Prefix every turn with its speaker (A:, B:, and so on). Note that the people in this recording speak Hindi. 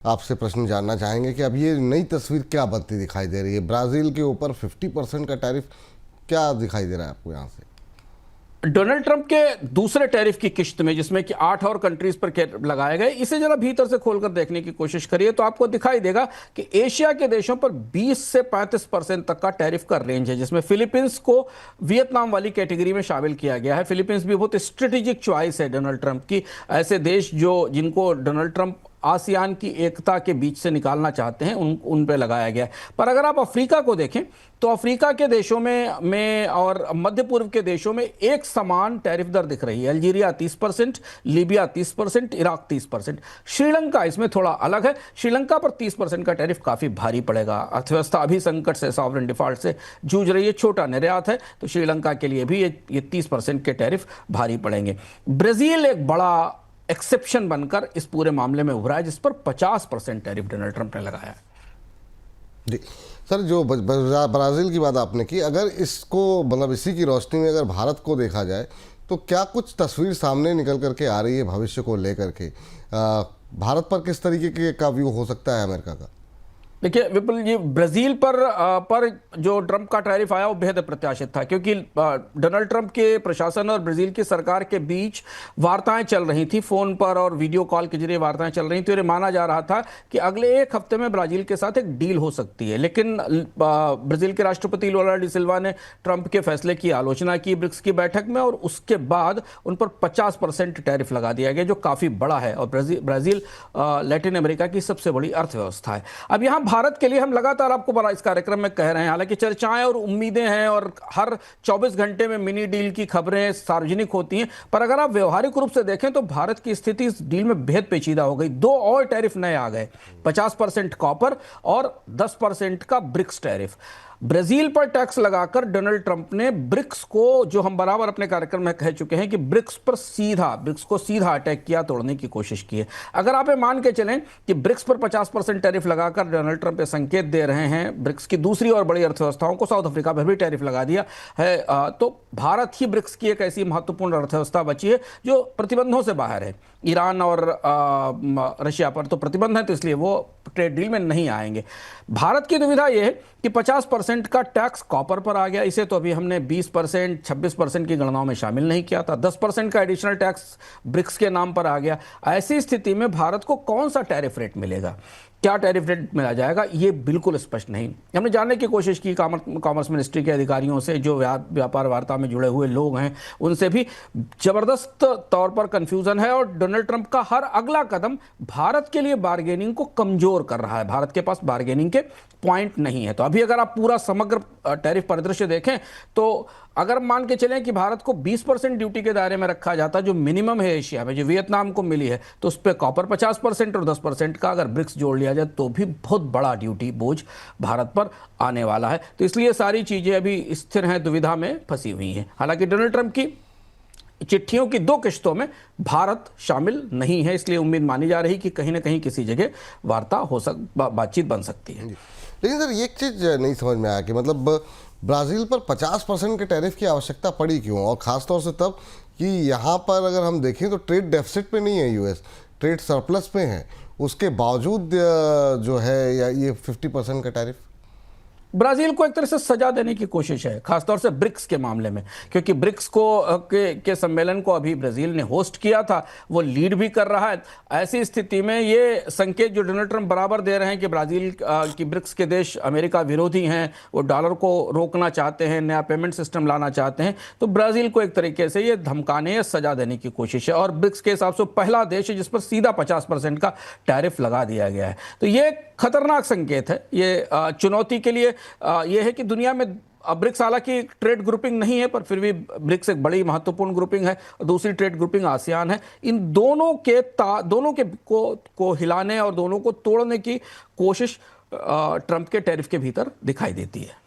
A: आपसे प्रश्न जानना चाहेंगे कि अब ये नई तस्वीर क्या बनती दिखाई दे रही है। ब्राज़ील के ऊपर 50% का टैरिफ क्या दिखाई दे रहा है आपको यहाँ से?
B: डोनाल्ड ट्रंप के दूसरे टैरिफ की किश्त में, जिसमें कि 8 और कंट्रीज पर लगाए गए, इसे जरा भीतर से खोलकर देखने की कोशिश करिए तो आपको दिखाई देगा कि एशिया के देशों पर 20 से 35% तक का टैरिफ का रेंज है, जिसमें फिलीपींस को वियतनाम वाली कैटेगरी में शामिल किया गया है। फिलीपींस भी बहुत स्ट्रेटेजिक चॉइस है डोनाल्ड ट्रंप की। ऐसे देश जिनको डोनाल्ड ट्रंप आसियान की एकता के बीच से निकालना चाहते हैं, उन पे लगाया गया है। पर अगर आप अफ्रीका को देखें तो अफ्रीका के देशों में और मध्य पूर्व के देशों में एक समान टैरिफ दर दिख रही है। Algeria 30%, Libya 30%, Iraq 30%। श्रीलंका इसमें थोड़ा अलग है। श्रीलंका पर 30% का टैरिफ काफी भारी पड़ेगा। अर्थव्यवस्था अभी संकट से, सॉवरेन डिफॉल्ट से जूझ रही है, छोटा निर्यात है, तो श्रीलंका के लिए भी ये 30% के टैरिफ भारी पड़ेंगे। ब्राजील एक बड़ा एक्सेप्शन बनकर इस पूरे मामले में उभरा है, जिस पर 50% टैरिफ डोनाल्ड ट्रंप ने लगाया है।
A: जी सर, जो ब्राज़ील की बात आपने की, अगर इसको मतलब इसी की रोशनी में अगर भारत को देखा जाए तो क्या कुछ तस्वीर सामने निकल करके आ रही है भविष्य को लेकर के? भारत पर किस तरीके का व्यू हो सकता है अमेरिका का?
B: देखिए विपुल जी, ब्राजील पर जो ट्रंप का टैरिफ आया वो बेहद अप्रत्याशित था, क्योंकि डोनाल्ड ट्रंप के प्रशासन और ब्राजील की सरकार के बीच वार्ताएं चल रही थी, फोन पर और वीडियो कॉल के जरिए वार्ताएं चल रही थी, और ये माना जा रहा था कि अगले एक हफ्ते में ब्राजील के साथ एक डील हो सकती है। लेकिन ब्राजील के राष्ट्रपति लुला डी सिल्वा ने ट्रंप के फैसले की आलोचना की ब्रिक्स की बैठक में, और उसके बाद उन पर 50% टैरिफ लगा दिया गया, जो काफी बड़ा है। और ब्राजील लैटिन अमेरिका की सबसे बड़ी अर्थव्यवस्था है। अब यहाँ भारत के लिए हम लगातार आपको बड़ा इस कार्यक्रम में कह रहे हैं, हालांकि चर्चाएं और उम्मीदें हैं और हर 24 घंटे में मिनी डील की खबरें सार्वजनिक होती हैं, पर अगर आप व्यवहारिक रूप से देखें तो भारत की स्थिति इस डील में बेहद पेचीदा हो गई। 2 और टैरिफ नए आ गए, 50% कॉपर और 10% का ब्रिक्स टैरिफ। ब्राजील पर टैक्स लगाकर डोनाल्ड ट्रंप ने ब्रिक्स को, जो हम बराबर अपने कार्यक्रम में कह चुके हैं कि ब्रिक्स को सीधा अटैक किया, तोड़ने की कोशिश की है। अगर आप ये मान के चलें कि ब्रिक्स पर 50% टैरिफ लगाकर डोनाल्ड ट्रंप ये संकेत दे रहे हैं ब्रिक्स की दूसरी और बड़ी अर्थव्यवस्थाओं को, साउथ अफ्रीका पर भी टैरिफ लगा दिया है, तो भारत ही ब्रिक्स की एक ऐसी महत्वपूर्ण अर्थव्यवस्था बची है जो प्रतिबंधों से बाहर है। ईरान और रशिया पर तो प्रतिबंध है, तो इसलिए वो ट्रेड डील में नहीं आएंगे। भारत की दुविधा यह है कि 50% का टैक्स कॉपर पर आ गया, इसे तो अभी हमने 20%, 26% की गणनाओं में शामिल नहीं किया था। 10% का एडिशनल टैक्स ब्रिक्स के नाम पर आ गया। ऐसी स्थिति में भारत को कौन सा टैरिफ रेट मिलेगा, क्या टैरिफ रेट मिला जाएगा, ये बिल्कुल स्पष्ट नहीं। हमने जानने की कोशिश की कॉमर्स मिनिस्ट्री के अधिकारियों से, जो व्यापार वार्ता में जुड़े हुए लोग हैं, उनसे भी जबरदस्त तौर पर कंफ्यूजन है, और डोनाल्ड ट्रंप का हर अगला कदम भारत के लिए बार्गेनिंग को कमजोर कर रहा है। भारत के पास बार्गेनिंग के पॉइंट नहीं है। तो अभी अगर आप पूरा समग्र टैरिफ परिदृश्य देखें तो अगर मान के चलें कि भारत को 20% ड्यूटी के दायरे में रखा जाता, जो मिनिमम है एशिया में, जो वियतनाम को मिली है, तो उस पर कॉपर 50% और 10% का अगर ब्रिक्स जोड़ लिया जाए तो भी बहुत बड़ा ड्यूटी बोझ भारत पर आने वाला है। तो इसलिए सारी चीजें अभी स्थिर हैं, दुविधा में फंसी हुई हैं। हालांकि डोनाल्ड ट्रंप की चिट्ठियों की 2 किश्तों में भारत शामिल नहीं है, इसलिए उम्मीद मानी जा रही कि कहीं ना कहीं किसी जगह वार्ता बातचीत बन सकती है।
A: लेकिन सर, ये चीज़ नहीं समझ में आया कि मतलब ब्राज़ील पर 50% के टैरिफ की आवश्यकता पड़ी क्यों, और ख़ासतौर से तब कि यहाँ पर अगर हम देखें तो ट्रेड डेफिसिट पे नहीं है यूएस, ट्रेड सरप्लस पे है, उसके बावजूद जो है या ये 50% का टैरिफ
B: ब्राजील को एक तरह से सजा देने की कोशिश है, खासतौर से ब्रिक्स के मामले में, क्योंकि ब्रिक्स के सम्मेलन को अभी ब्राजील ने होस्ट किया था, वो लीड भी कर रहा है। ऐसी स्थिति में ये संकेत जो डोनाल्ड ट्रंप बराबर दे रहे हैं कि ब्राजील की ब्रिक्स के देश अमेरिका विरोधी हैं, वो डॉलर को रोकना चाहते हैं, नया पेमेंट सिस्टम लाना चाहते हैं, तो ब्राजील को एक तरीके से ये धमकाने या सजा देने की कोशिश है। और ब्रिक्स के हिसाब से पहला देश है जिस पर सीधा 50% का टैरिफ लगा दिया गया है। तो ये खतरनाक संकेत है। ये चुनौती के लिए यह है कि दुनिया में ब्रिक्स हालांकि ट्रेड ग्रुपिंग नहीं है, पर फिर भी ब्रिक्स एक बड़ी महत्वपूर्ण ग्रुपिंग है, और दूसरी ट्रेड ग्रुपिंग आसियान है। इन दोनों के को हिलाने और दोनों को तोड़ने की कोशिश ट्रंप के टैरिफ के भीतर दिखाई देती है।